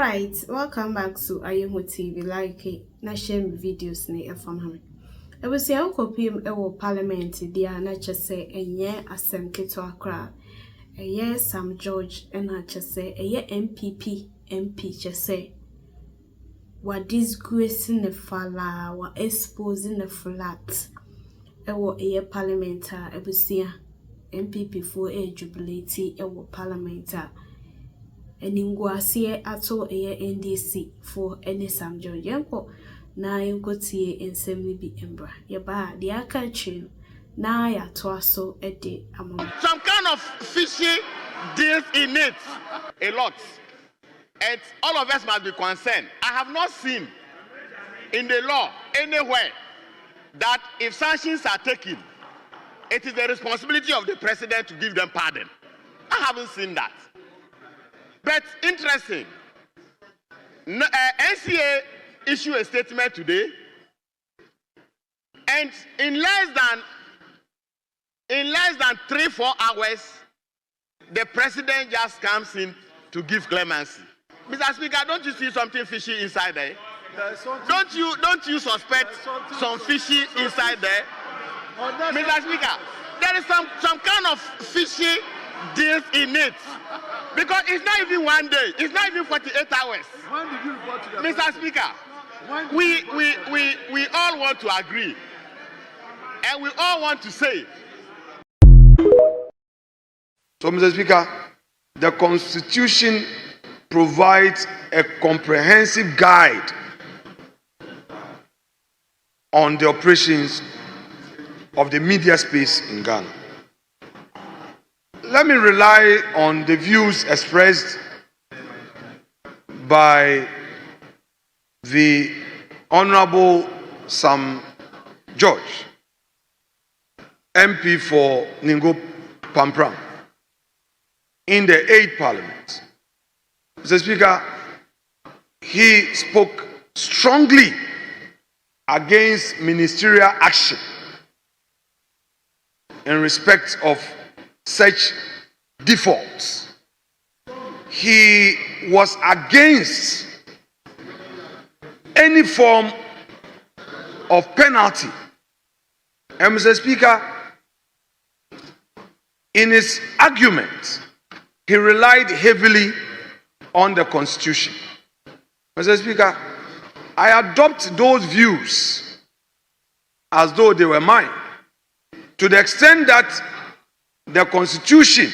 Alright, welcome back to Ayemo TV. Like it, na share my videos ne from home. I will say uncle PM parliament dia na say enye asem keto akra. Eye Sam George na say eye MP say wa disgracing the fala wa exposing the flat. Eye parliament I will say MPP for jubilate parliament Eningwasiye ato eye NDC for any Sam George Yanko na yunkotie ensem ni bi embra ye ba de aka chin na ya to aso ede amon some kind of fishy deals in it a lot, and all of us must be concerned. I have not seen in the law anywhere that if sanctions are taken, it is the responsibility of the president to give them pardon. I haven't seen that. But interesting, NCA issued a statement today, and in less than 3-4 hours, the president just comes in to give clemency. Mr. Speaker, don't you see something fishy inside there? Don't you suspect some fishy inside there? Mr. Speaker, there is some kind of fishy deals in it. Because it's not even 1 day, it's not even 48 hours. When did you report to the Mr. president? Speaker, we all want to agree, and we all want to say. So, Mr. Speaker, the Constitution provides a comprehensive guide on the operations of the media space in Ghana. Let me rely on the views expressed by the Honorable Sam George, MP for Ningo Pampram, in the 8th Parliament. Mr. Speaker, he spoke strongly against ministerial action in respect of such defaults. He was against any form of penalty. And Mr. Speaker, in his argument, he relied heavily on the Constitution. Mr. Speaker, I adopt those views as though they were mine, to the extent that the Constitution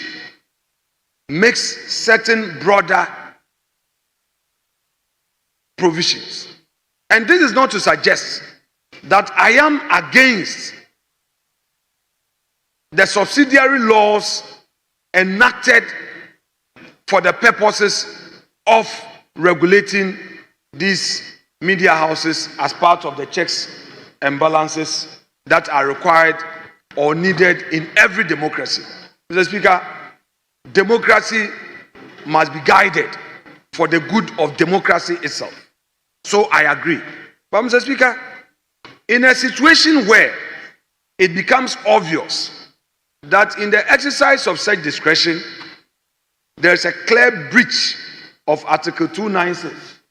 makes certain broader provisions. And this is not to suggest that I am against the subsidiary laws enacted for the purposes of regulating these media houses as part of the checks and balances that are required or needed in every democracy. Mr. Speaker, democracy must be guided for the good of democracy itself. So I agree. But Mr. Speaker, in a situation where it becomes obvious that in the exercise of such discretion, there is a clear breach of Article 296,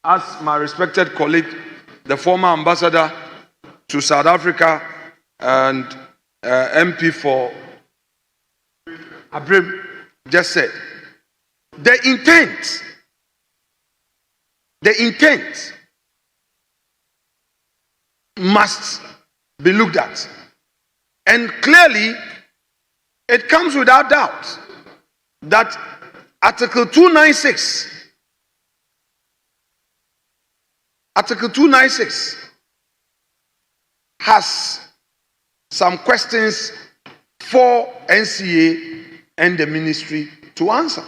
as my respected colleague, the former ambassador to South Africa and MP for Abrim just said, the intent must be looked at. And clearly, it comes without doubt that Article 296 has some questions for NCA and the ministry to answer.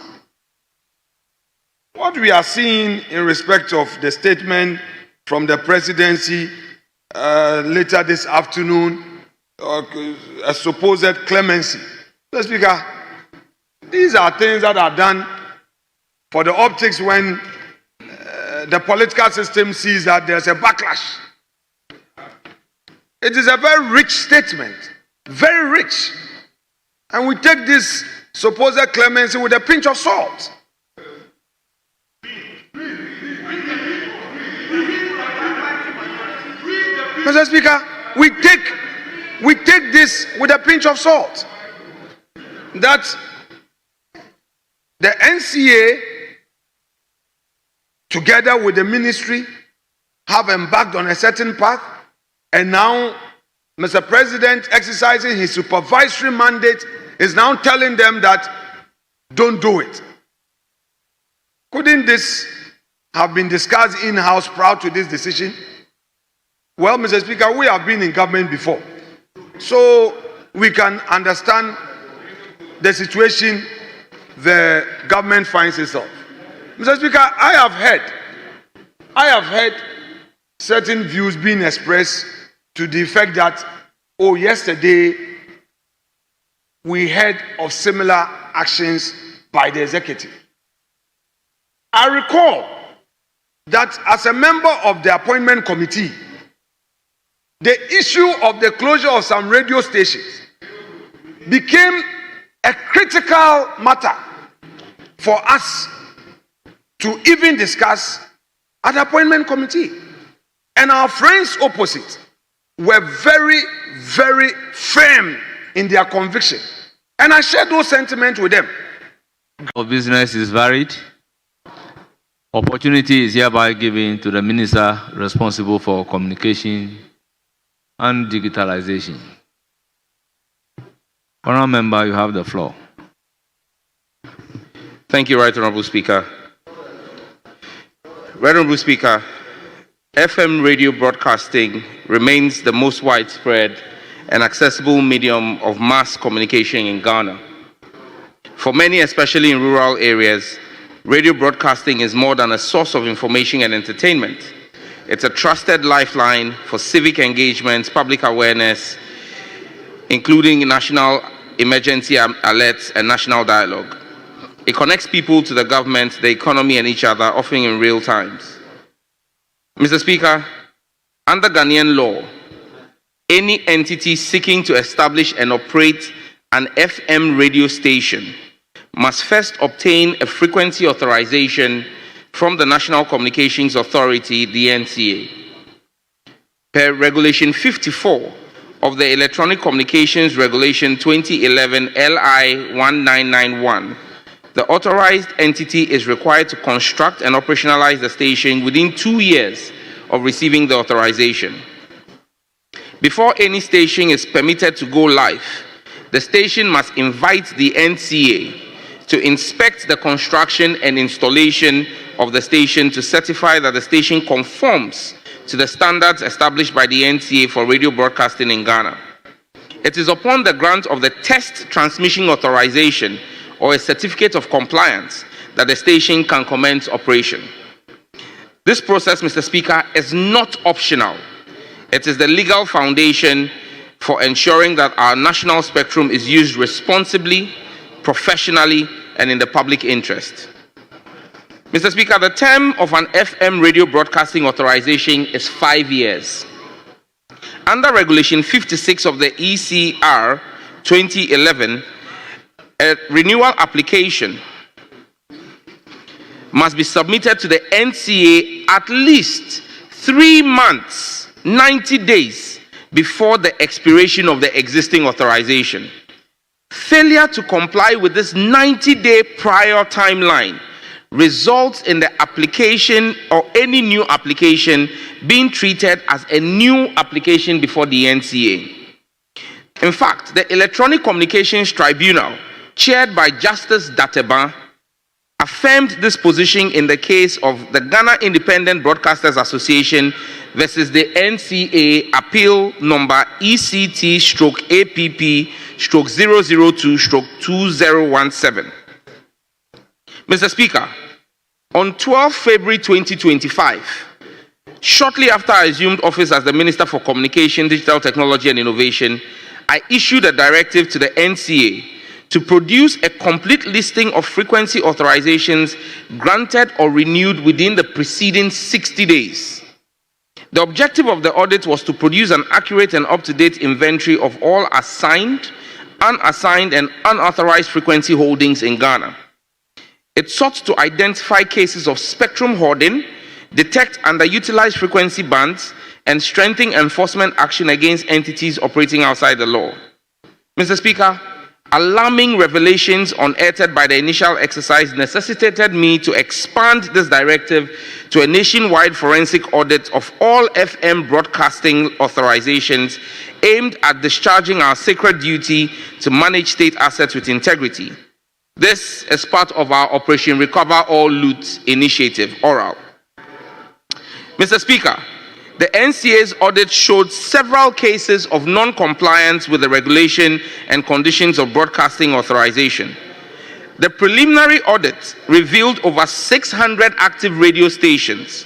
What we are seeing in respect of the statement from the presidency later this afternoon, a supposed clemency. Mr. Speaker, these are things that are done for the optics when the political system sees that there's a backlash. It is a very rich statement, very rich. And we take this supposed clemency with a pinch of salt. Mr. Speaker, we take this with a pinch of salt. That the NCA, together with the ministry, have embarked on a certain path, and now Mr. President, exercising his supervisory mandate, is now telling them that don't do it. Couldn't this have been discussed in-house prior to this decision? Well, Mr. Speaker, we have been in government before, so we can understand the situation the government finds itself. Mr. Speaker, I have heard certain views being expressed to the effect that, oh, yesterday we heard of similar actions by the executive. I recall that as a member of the appointment committee, the issue of the closure of some radio stations became a critical matter for us to even discuss at the appointment committee. And our friends opposite were very, very firm in their conviction. And I shared those sentiments with them. Our business is varied. Opportunity is hereby given to the minister responsible for communication and digitalization. Honourable Member, you have the floor. Thank you, Right Honourable Speaker. Right Honourable Speaker, FM radio broadcasting remains the most widespread and accessible medium of mass communication in Ghana. For many, especially in rural areas, radio broadcasting is more than a source of information and entertainment. It's a trusted lifeline for civic engagement, public awareness, including national emergency alerts and national dialogue. It connects people to the government, the economy, and each other, often in real times. Mr. Speaker, under Ghanaian law, any entity seeking to establish and operate an FM radio station must first obtain a frequency authorization from the National Communications Authority, the NCA. Per Regulation 54 of the Electronic Communications Regulation 2011 LI 1991, the authorized entity is required to construct and operationalize the station within 2 years of receiving the authorization. Before any station is permitted to go live, the station must invite the NCA to inspect the construction and installation of the station to certify that the station conforms to the standards established by the NCA for radio broadcasting in Ghana. It is upon the grant of the test transmission authorization or a certificate of compliance that the station can commence operation. This process, Mr. Speaker, is not optional. It is the legal foundation for ensuring that our national spectrum is used responsibly, professionally, and in the public interest. Mr. Speaker, the term of an FM radio broadcasting authorization is 5 years. Under Regulation 56 of the ECR 2011, a renewal application must be submitted to the NCA at least 3 months, 90 days before the expiration of the existing authorization. Failure to comply with this 90-day prior timeline results in the application or any new application being treated as a new application before the NCA. In fact, the Electronic Communications Tribunal, chaired by Justice Dateba, affirmed this position in the case of the Ghana Independent Broadcasters Association versus the NCA Appeal Number ECT/APP/002/2017. Mr. Speaker, on 12 February 2025, shortly after I assumed office as the Minister for Communication, Digital Technology and Innovation, I issued a directive to the NCA to produce a complete listing of frequency authorizations granted or renewed within the preceding 60 days. The objective of the audit was to produce an accurate and up-to-date inventory of all assigned, unassigned, and unauthorized frequency holdings in Ghana. It sought to identify cases of spectrum hoarding, detect underutilized frequency bands, and strengthen enforcement action against entities operating outside the law. Mr. Speaker, alarming revelations unearthed by the initial exercise necessitated me to expand this directive to a nationwide forensic audit of all FM broadcasting authorizations aimed at discharging our sacred duty to manage state assets with integrity. This is part of our Operation Recover All Loot initiative, ORAL. Mr. Speaker, the NCA's audit showed several cases of non-compliance with the regulation and conditions of broadcasting authorization. The preliminary audit revealed over 600 active radio stations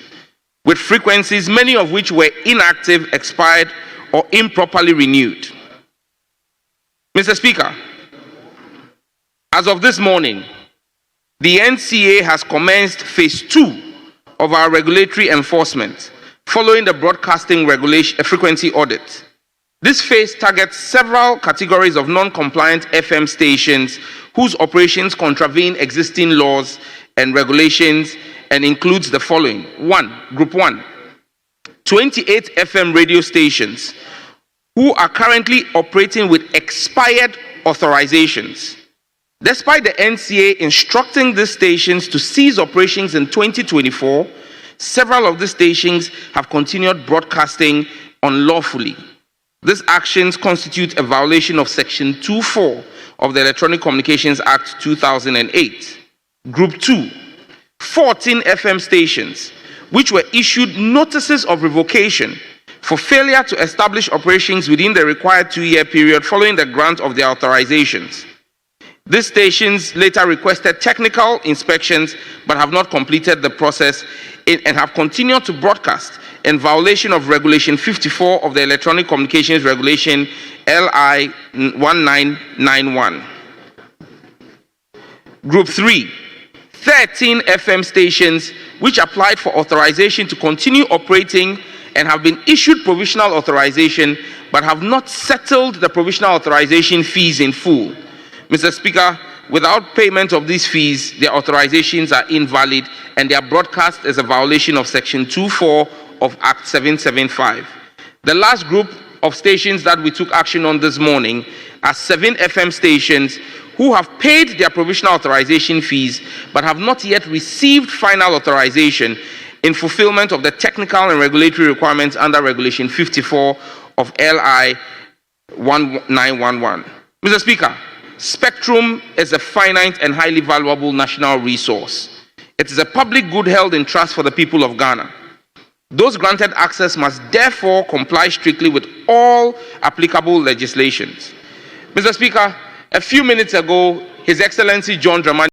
with frequencies, many of which were inactive, expired, or improperly renewed. Mr. Speaker, as of this morning, the NCA has commenced phase 2 of our regulatory enforcement following the broadcasting regulation frequency audit. This phase targets several categories of non-compliant FM stations whose operations contravene existing laws and regulations and includes the following. Group 1, 28 FM radio stations who are currently operating with expired authorizations. Despite the NCA instructing these stations to cease operations in 2024, several of these stations have continued broadcasting unlawfully. These actions constitute a violation of Section 2(4) of the Electronic Communications Act 2008. Group 2, 14 FM stations, which were issued notices of revocation for failure to establish operations within the required 2-year period following the grant of their authorizations. These stations later requested technical inspections but have not completed the process and have continued to broadcast in violation of Regulation 54 of the Electronic Communications Regulation LI 1991. Group 3, 13 FM stations which applied for authorization to continue operating and have been issued provisional authorization but have not settled the provisional authorization fees in full. Mr. Speaker, without payment of these fees, their authorizations are invalid and their broadcast is a violation of Section 2(4) of Act 775. The last group of stations that we took action on this morning are 7 FM stations who have paid their provisional authorization fees but have not yet received final authorization in fulfillment of the technical and regulatory requirements under Regulation 54 of LI 1911. Mr. Speaker, spectrum is a finite and highly valuable national resource. It is a public good held in trust for the people of Ghana. Those granted access must therefore comply strictly with all applicable legislations. Mr. Speaker, a few minutes ago, His Excellency John Dramani